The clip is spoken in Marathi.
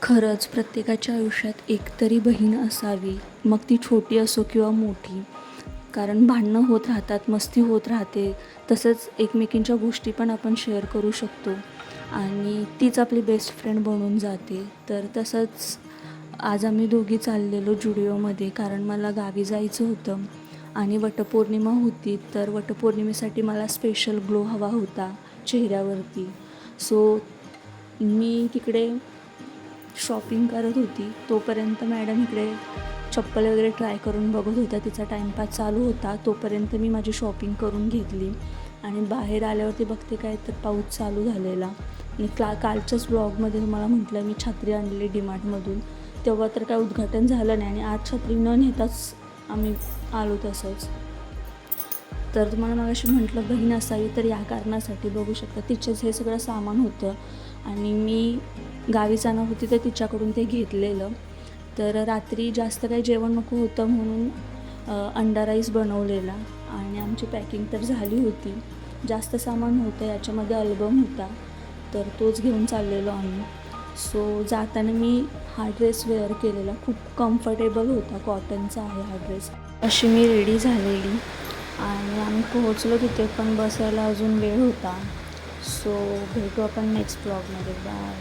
खरंच प्रत्येकाच्या आयुष्यात एकतरी बहीण असावी, मग ती छोटी असो किंवा मोठी. कारण भांडणं होत राहतात, मस्ती होत राहते. तसंच एकमेकींच्या गोष्टी पण आपण शेअर करू शकतो आणि तीच आपली बेस्ट फ्रेंड बनून जाते. तर तसंच आज आम्ही दोघी चाललेलो जुडिओमध्ये, कारण मला गावी जायचं होतं आणि वटपौर्णिमा होती. तर वटपौर्णिमेसाठी मला स्पेशल ग्लो हवा होता चेहऱ्यावरती. सो मी तिकडे शॉपिंग करत होती. तोपर्यंत मॅडम इकडे चप्पल वगैरे ट्राय करून बघत होत्या. तिचा टाईमपास चालू होता. तोपर्यंत मी माझी शॉपिंग करून घेतली आणि बाहेर आल्यावरती बघते काय तर पाऊस चालू झालेला. आणि कालच्याच ब्लॉगमध्ये तुम्हाला म्हटलं मी छत्री आणलेली डीमार्टमधून. तेव्हा तर काय उद्घाटन झालं नाही आणि आज छत्री न नेताच आम्ही आलो तसंच. तर तुम्हाला मगाशी म्हटलं बहीण असावी, तर या कारणासाठी बघू शकता तिचंच हे सगळं सामान होतं आणि मी गावी जाणार होती तर तिच्याकडून ते घेतलेलं. तर रात्री जास्त काही जेवण नको होतं म्हणून अंडा राईस बनवलेला आणि आमची पॅकिंग तर झाली होती. जास्त सामान होतं, याच्यामध्ये अल्बम होता, तर तोच घेऊन चाललेलो आम्ही. सो जाताना मी हा ड्रेस वेअर केलेला, खूप कम्फर्टेबल होता, कॉटनचा आहे हा ड्रेस. अशी मी रेडी झालेली आणि आम्ही पोहोचलो तिथे, पण बसायला अजून वेळ होता. सो भेटू आपण नेक्स्ट ब्लॉगमध्ये. बाय.